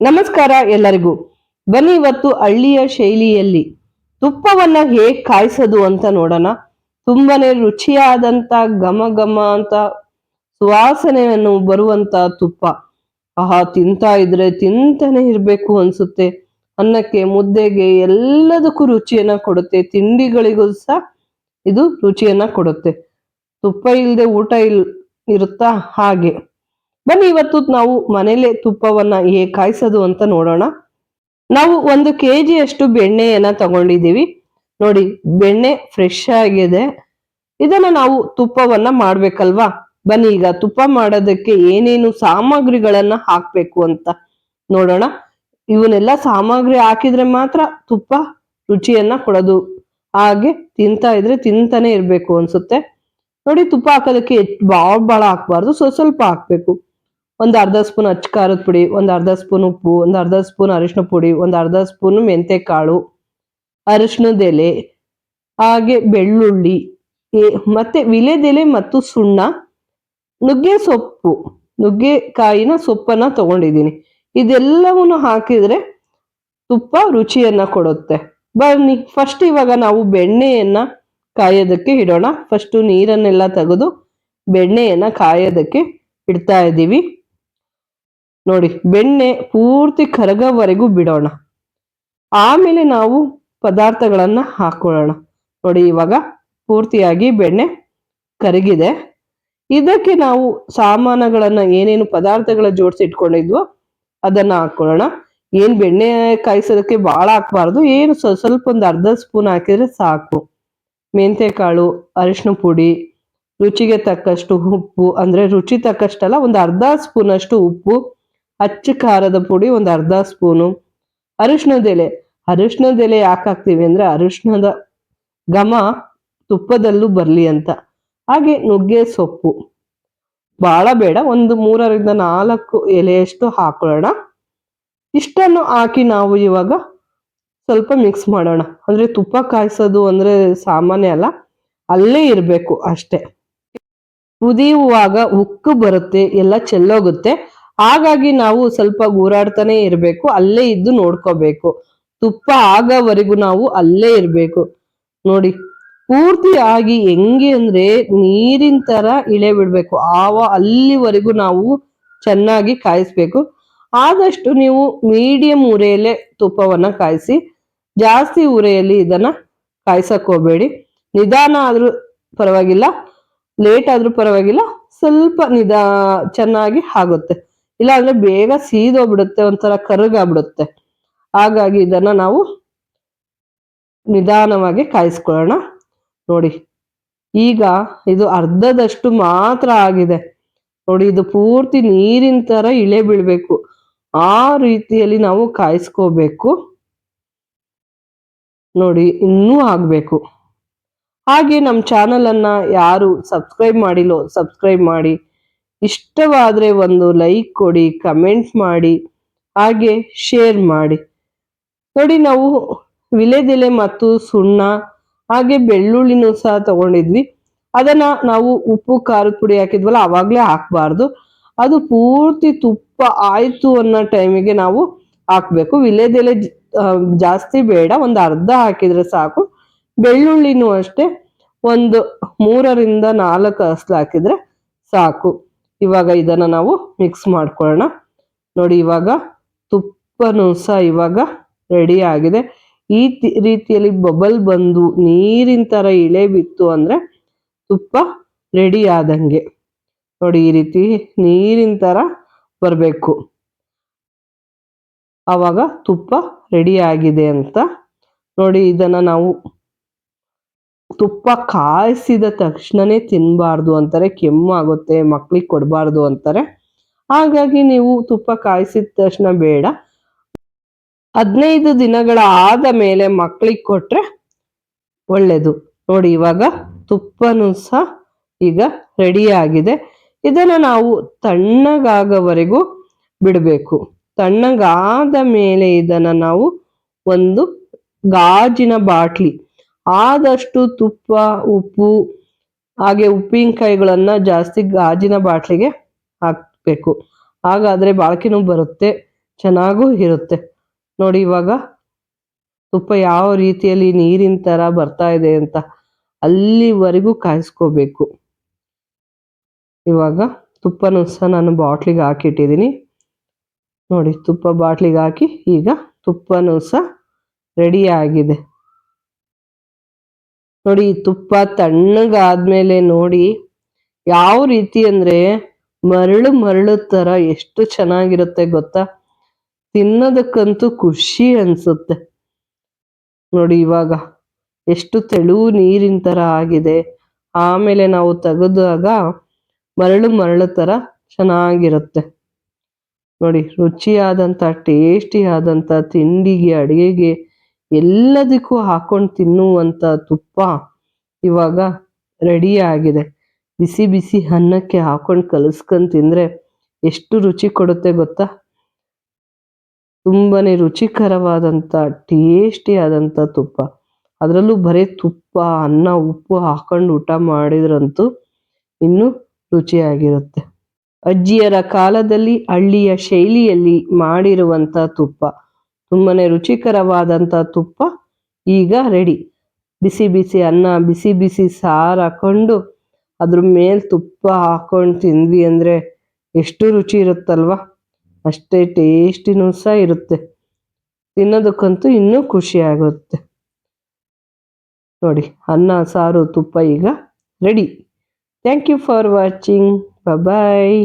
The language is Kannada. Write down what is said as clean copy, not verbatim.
ನಮಸ್ಕಾರ ಎಲ್ಲರಿಗೂ. ಬನ್ನಿ ಇವತ್ತು ಹಳ್ಳಿಯ ಶೈಲಿಯಲ್ಲಿ ತುಪ್ಪವನ್ನ ಹೇಗ್ ಕಾಯಿಸೋದು ಅಂತ ನೋಡೋಣ. ತುಂಬಾನೇ ರುಚಿಯಾದಂತ ಘಮ ಘಮ ಅಂತ ಸುವಾಸನೆಯನ್ನು ಬರುವಂತ ತುಪ್ಪ. ಆಹಾ, ತಿಂತಾ ಇದ್ರೆ ತಿಂತಾನೆ ಇರ್ಬೇಕು ಅನ್ಸುತ್ತೆ. ಅನ್ನಕ್ಕೆ, ಮುದ್ದೆಗೆ ಎಲ್ಲದಕ್ಕೂ ರುಚಿಯನ್ನ ಕೊಡುತ್ತೆ. ತಿಂಡಿಗಳಿಗೂ ಸಹ ಇದು ರುಚಿಯನ್ನ ಕೊಡುತ್ತೆ. ತುಪ್ಪ ಇಲ್ಲದೆ ಊಟ ಇರುತ್ತಾ? ಹಾಗೆ ಬನ್ನಿ ಇವತ್ತು ನಾವು ಮನೇಲೆ ತುಪ್ಪವನ್ನ ಹೇಗೆ ಕಾಯಿಸೋದು ಅಂತ ನೋಡೋಣ. ನಾವು 1 kg ಅಷ್ಟು ಬೆಣ್ಣೆಯನ್ನ ತಗೊಂಡಿದ್ದೀವಿ. ನೋಡಿ, ಬೆಣ್ಣೆ ಫ್ರೆಶ್ ಆಗಿದೆ. ಇದನ್ನ ನಾವು ತುಪ್ಪವನ್ನ ಮಾಡ್ಬೇಕಲ್ವಾ. ಬನ್ನಿ ಈಗ ತುಪ್ಪ ಮಾಡೋದಕ್ಕೆ ಏನೇನು ಸಾಮಗ್ರಿಗಳನ್ನ ಹಾಕ್ಬೇಕು ಅಂತ ನೋಡೋಣ. ಇವನ್ನೆಲ್ಲ ಸಾಮಗ್ರಿ ಹಾಕಿದ್ರೆ ಮಾತ್ರ ತುಪ್ಪ ರುಚಿಯನ್ನ ಕೊಡೋದು. ಹಾಗೆ ತಿಂತಾ ಇದ್ರೆ ತಿಂತಾನೆ ಇರ್ಬೇಕು ಅನ್ಸುತ್ತೆ. ನೋಡಿ, ತುಪ್ಪ ಹಾಕೋದಕ್ಕೆ ಭಾಳ ಹಾಕ್ಬಾರ್ದು, ಸ್ವಲ್ಪ ಹಾಕ್ಬೇಕು. ಒಂದು ಅರ್ಧ ಸ್ಪೂನ್ ಅಚ್ಚ ಖಾರದ ಪುಡಿ, ಒಂದು ಅರ್ಧ ಸ್ಪೂನ್ ಉಪ್ಪು, ಒಂದು ಅರ್ಧ ಸ್ಪೂನ್ ಅರಿಶಿನ ಪುಡಿ, ಒಂದು ಅರ್ಧ ಸ್ಪೂನ್ ಮೆಂತೆ ಕಾಳು, ಅರಿಶಿನದ ಎಲೆ, ಹಾಗೆ ಬೆಳ್ಳುಳ್ಳಿ, ಮತ್ತೆ ವಿಳೆದೆಲೆ ಮತ್ತು ಸುಣ್ಣ, ನುಗ್ಗೆ ಸೊಪ್ಪು, ನುಗ್ಗೆಕಾಯಿನ ಸೊಪ್ಪನ್ನ ತಗೊಂಡಿದ್ದೀನಿ. ಇದೆಲ್ಲವನ್ನು ಹಾಕಿದ್ರೆ ತುಪ್ಪ ರುಚಿಯನ್ನ ಕೊಡುತ್ತೆ. ಬನ್ನಿ ಫಸ್ಟ್ ಇವಾಗ ನಾವು ಬೆಣ್ಣೆಯನ್ನ ಕಾಯೋದಕ್ಕೆ ಇಡೋಣ. ಫಸ್ಟ್ ನೀರನ್ನೆಲ್ಲ ತೆಗೆದು ಬೆಣ್ಣೆಯನ್ನ ಕಾಯೋದಕ್ಕೆ ಇಡ್ತಾ ಇದ್ದೀವಿ. ನೋಡಿ, ಬೆಣ್ಣೆ ಪೂರ್ತಿ ಕರಗೋವರೆಗೂ ಬಿಡೋಣ. ಆಮೇಲೆ ನಾವು ಪದಾರ್ಥಗಳನ್ನ ಹಾಕೊಳ್ಳೋಣ. ನೋಡಿ, ಇವಾಗ ಪೂರ್ತಿಯಾಗಿ ಬೆಣ್ಣೆ ಕರಗಿದೆ. ಇದಕ್ಕೆ ನಾವು ಸಾಮಾನುಗಳನ್ನ ಏನೇನು ಪದಾರ್ಥಗಳ ಜೋಡಿಸಿ ಇಟ್ಕೊಂಡಿದ್ವೋ ಅದನ್ನ ಹಾಕೊಳ್ಳೋಣ. ಬೆಣ್ಣೆ ಕಾಯಿಸೋದಕ್ಕೆ ಬಹಳ ಹಾಕ್ಬಾರ್ದು, ಸ್ವಲ್ಪ ಒಂದು ಅರ್ಧ ಸ್ಪೂನ್ ಹಾಕಿದ್ರೆ ಸಾಕು. ಮೆಂತೆ ಕಾಳು, ಅರಿಶಿನ ಪುಡಿ, ರುಚಿಗೆ ತಕ್ಕಷ್ಟು ಉಪ್ಪು, ಅಂದ್ರೆ ರುಚಿ ತಕ್ಕಷ್ಟಲ್ಲ, ಒಂದು ಅರ್ಧ ಸ್ಪೂನ್ ಅಷ್ಟು ಉಪ್ಪು, ಅಚ್ಚ ಖಾರದ ಪುಡಿ ಒಂದು ಅರ್ಧ ಸ್ಪೂನು, ಅರಿಶಿನದ ಎಲೆ ಯಾಕೆ ಹಾಕ್ತೀವಿ ಅಂದ್ರೆ ಅರಿಶಿನದ ಘಮ ತುಪ್ಪದಲ್ಲೂ ಬರ್ಲಿ ಅಂತ. ಹಾಗೆ ನುಗ್ಗೆ ಸೊಪ್ಪು ಬಹಳ ಬೇಡ, ಒಂದು 3 ರಿಂದ 4 ಎಲೆಯಷ್ಟು ಹಾಕೊಳ್ಳೋಣ. ಇಷ್ಟನ್ನು ಹಾಕಿ ನಾವು ಇವಾಗ ಸ್ವಲ್ಪ ಮಿಕ್ಸ್ ಮಾಡೋಣ. ಅಂದ್ರೆ ತುಪ್ಪ ಕಾಯಿಸೋದು ಅಂದ್ರೆ ಸಾಮಾನ್ಯ ಅಲ್ಲ, ಅಲ್ಲೇ ಇರಬೇಕು ಅಷ್ಟೇ. ಕುದಿಯುವಾಗ ಉಕ್ಕು ಬರುತ್ತೆ, ಎಲ್ಲ ಚೆಲ್ಲೋಗುತ್ತೆ. ಹಾಗಾಗಿ ನಾವು ಸ್ವಲ್ಪ ಗೂರಾಡ್ತಾನೆ ಇರಬೇಕು, ಅಲ್ಲೇ ಇದ್ದು ನೋಡ್ಕೋಬೇಕು. ತುಪ್ಪ ಆಗೋವರೆಗೂ ನಾವು ಅಲ್ಲೇ ಇರಬೇಕು. ನೋಡಿ, ಪೂರ್ತಿಯಾಗಿ ಹೆಂಗೆ ಅಂದ್ರೆ ನೀರಿನ ತರ ಇಳೆ ಬಿಡ್ಬೇಕು. ಅಲ್ಲಿವರೆಗೂ ನಾವು ಚೆನ್ನಾಗಿ ಕಾಯಿಸ್ಬೇಕು. ಆದಷ್ಟು ನೀವು ಮೀಡಿಯಂ ಉರಿಯಲ್ಲೇ ತುಪ್ಪವನ್ನ ಕಾಯಿಸಿ, ಜಾಸ್ತಿ ಉರಿಯಲ್ಲಿ ಇದನ್ನ ಕಾಯ್ಸಕ್ ಹೋಗ್ಬೇಡಿ. ನಿಧಾನ ಆದ್ರೂ ಪರವಾಗಿಲ್ಲ, ಲೇಟ್ ಆದ್ರೂ ಪರವಾಗಿಲ್ಲ, ಸ್ವಲ್ಪ ಚೆನ್ನಾಗಿ ಆಗುತ್ತೆ. ಇಲ್ಲ ಅಂದ್ರೆ ಬೇಗ ಸೀದೋಗ್ಬಿಡುತ್ತೆ, ಒಂಥರ ಕರಗಾಗ್ಬಿಡುತ್ತೆ. ಹಾಗಾಗಿ ಇದನ್ನ ನಾವು ನಿಧಾನವಾಗಿ ಕಾಯಿಸ್ಕೊಳ್ಳೋಣ. ನೋಡಿ, ಈಗ ಇದು ಅರ್ಧದಷ್ಟು ಮಾತ್ರ ಆಗಿದೆ. ನೋಡಿ, ಇದು ಪೂರ್ತಿ ನೀರಿನ ತರ ಇಳೆ ಬೀಳ್ಬೇಕು. ಆ ರೀತಿಯಲ್ಲಿ ನಾವು ಕಾಯಿಸ್ಕೋಬೇಕು. ನೋಡಿ, ಇನ್ನೂ ಆಗ್ಬೇಕು. ಹಾಗೆ ನಮ್ಮ ಚಾನಲ್ ಅನ್ನ ಯಾರು ಸಬ್ಸ್ಕ್ರೈಬ್ ಮಾಡಿಲ್ಲೋ ಸಬ್ಸ್ಕ್ರೈಬ್ ಮಾಡಿ. ಇಷ್ಟವಾದ್ರೆ ಒಂದು ಲೈಕ್ ಕೊಡಿ, ಕಮೆಂಟ್ ಮಾಡಿ, ಹಾಗೆ ಶೇರ್ ಮಾಡಿ. ನೋಡಿ, ನಾವು ವಿಳೆದೆಲೆ ಮತ್ತು ಸುಣ್ಣ ಹಾಗೆ ಬೆಳ್ಳುಳ್ಳಿನೂ ಸಹ ತಗೊಂಡಿದ್ವಿ. ಅದನ್ನ ನಾವು ಉಪ್ಪು ಖಾರದ ಪುಡಿ ಹಾಕಿದ್ವಲ್ಲ, ಅವಾಗ್ಲೇ ಹಾಕ್ಬಾರ್ದು. ಅದು ಪೂರ್ತಿ ತುಪ್ಪ ಆಯ್ತು ಅನ್ನೋ ಟೈಮಿಗೆ ನಾವು ಹಾಕ್ಬೇಕು. ವಿಳೆದೆಲೆ ಜಾಸ್ತಿ ಬೇಡ, ಒಂದು ಅರ್ಧ ಹಾಕಿದ್ರೆ ಸಾಕು. ಬೆಳ್ಳುಳ್ಳಿನೂ ಅಷ್ಟೇ, ಒಂದು 3 ರಿಂದ 4 ಹಸ್ಲು ಹಾಕಿದ್ರೆ ಸಾಕು. ಇವಾಗ ಇದನ್ನ ನಾವು ಮಿಕ್ಸ್ ಮಾಡ್ಕೊಳ್ಳೋಣ. ನೋಡಿ, ಇವಾಗ ತುಪ್ಪನೂ ಸಹ ಇವಾಗ ರೆಡಿ ಆಗಿದೆ. ಈ ರೀತಿಯಲ್ಲಿ ಬಬಲ್ ಬಂದು ನೀರಿನ ತರ ಇಳೆ ಬಿತ್ತು ಅಂದ್ರೆ ತುಪ್ಪ ರೆಡಿ ಆದಂಗೆ. ನೋಡಿ, ಈ ರೀತಿ ನೀರಿನ ತರ ಬರಬೇಕು, ಆವಾಗ ತುಪ್ಪ ರೆಡಿ ಆಗಿದೆ ಅಂತ. ನೋಡಿ, ಇದನ್ನ ನಾವು ತುಪ್ಪ ಕಾಯಿಸಿದ ತಕ್ಷಣನೇ ತಿನ್ಬಾರ್ದು ಅಂತಾರೆ, ಕೆಮ್ಮಾಗುತ್ತೆ, ಮಕ್ಳಿಗೆ ಕೊಡಬಾರ್ದು ಅಂತಾರೆ. ಹಾಗಾಗಿ ನೀವು ತುಪ್ಪ ಕಾಯಿಸಿದ ತಕ್ಷಣ ಬೇಡ, 15 ದಿನಗಳ ಆದ ಮೇಲೆ ಮಕ್ಳಿಗೆ ಕೊಟ್ರೆ ಒಳ್ಳೇದು. ನೋಡಿ, ಇವಾಗ ತುಪ್ಪನೂ ಸಹ ಈಗ ರೆಡಿ ಆಗಿದೆ. ಇದನ್ನ ನಾವು ತಣ್ಣಗಾಗವರೆಗೂ ಬಿಡಬೇಕು. ತಣ್ಣಗಾದ ಮೇಲೆ ಇದನ್ನ ನಾವು ಒಂದು ಗಾಜಿನ ಬಾಟ್ಲಿ, ಆದಷ್ಟು ತುಪ್ಪ, ಉಪ್ಪು ಹಾಗೆ ಉಪ್ಪಿನಕಾಯಿಗಳನ್ನ ಜಾಸ್ತಿ ಗಾಜಿನ ಬಾಟ್ಲಿಗೆ ಹಾಕ್ಬೇಕು. ಹಾಗಾದ್ರೆ ಬಾಳ್ಕೆನೂ ಬರುತ್ತೆ, ಚೆನ್ನಾಗೂ ಇರುತ್ತೆ. ನೋಡಿ ಇವಾಗ ತುಪ್ಪ ಯಾವ ರೀತಿಯಲ್ಲಿ ನೀರಿನ ತರ ಬರ್ತಾ ಇದೆ ಅಂತ ಅಲ್ಲಿವರೆಗೂ ಕಾಯಿಸ್ಕೋಬೇಕು. ಇವಾಗ ತುಪ್ಪನೂ ಸಹ ನಾನು ಬಾಟ್ಲಿಗೆ ಹಾಕಿಟ್ಟಿದ್ದೀನಿ. ನೋಡಿ ತುಪ್ಪ ಬಾಟ್ಲಿಗೆ ಹಾಕಿ ಈಗ ತುಪ್ಪನೂ ಸಹ ರೆಡಿ ಆಗಿದೆ. ನೋಡಿ ಈ ತುಪ್ಪ ತಣ್ಣಗಾದ್ಮೇಲೆ ನೋಡಿ ಯಾವ ರೀತಿ ಅಂದ್ರೆ ಮರಳು ಮರಳು ತರ ಎಷ್ಟು ಚೆನ್ನಾಗಿರುತ್ತೆ ಗೊತ್ತಾ. ತಿನ್ನೋದಕ್ಕಂತೂ ಖುಷಿ ಅನ್ಸುತ್ತೆ. ನೋಡಿ ಇವಾಗ ಎಷ್ಟು ತೆಳು ನೀರಿನ ತರ ಆಗಿದೆ. ಆಮೇಲೆ ನಾವು ತೆಗೆದಾಗ ಮರಳು ಮರಳು ತರ ಚೆನ್ನಾಗಿರುತ್ತೆ. ನೋಡಿ ರುಚಿಯಾದಂಥ ಟೇಸ್ಟಿ ಆದಂಥ ತಿಂಡಿಗೆ ಅಡುಗೆಗೆ ಎಲ್ಲದಕ್ಕೂ ಹಾಕೊಂಡು ತಿನ್ನುವಂಥ ತುಪ್ಪ ಇವಾಗ ರೆಡಿ ಆಗಿದೆ. ಬಿಸಿ ಬಿಸಿ ಅನ್ನಕ್ಕೆ ಹಾಕೊಂಡು ಕಲಿಸ್ಕೊಂಡು ತಿಂದರೆ ಎಷ್ಟು ರುಚಿ ಕೊಡುತ್ತೆ ಗೊತ್ತಾ. ತುಂಬಾನೇ ರುಚಿಕರವಾದಂಥ ಟೇಸ್ಟಿ ಆದಂಥ ತುಪ್ಪ. ಅದರಲ್ಲೂ ಬರೀ ತುಪ್ಪ ಅನ್ನ ಉಪ್ಪು ಹಾಕೊಂಡು ಊಟ ಮಾಡಿದ್ರಂತೂ ಇನ್ನೂ ರುಚಿಯಾಗಿರುತ್ತೆ. ಅಜ್ಜಿಯರ ಕಾಲದಲ್ಲಿ ಹಳ್ಳಿಯ ಶೈಲಿಯಲ್ಲಿ ಮಾಡಿರುವಂಥ ತುಪ್ಪ, ತುಂಬಾನೇ ರುಚಿಕರವಾದಂಥ ತುಪ್ಪ ಈಗ ರೆಡಿ. ಬಿಸಿ ಬಿಸಿ ಅನ್ನ ಬಿಸಿ ಬಿಸಿ ಸಾರು ಹಾಕೊಂಡು ಅದ್ರ ಮೇಲೆ ತುಪ್ಪ ಹಾಕೊಂಡು ತಿಂದ್ವಿ ಅಂದರೆ ಎಷ್ಟು ರುಚಿ ಇರುತ್ತಲ್ವ. ಅಷ್ಟೇ ಟೇಸ್ಟಿನೂ ಸಹ ಇರುತ್ತೆ. ತಿನ್ನೋದಕ್ಕಂತೂ ಇನ್ನೂ ಖುಷಿ ಆಗುತ್ತೆ. ನೋಡಿ ಅನ್ನ ಸಾರು ತುಪ್ಪ ಈಗ ready. Thank you for watching. Bye.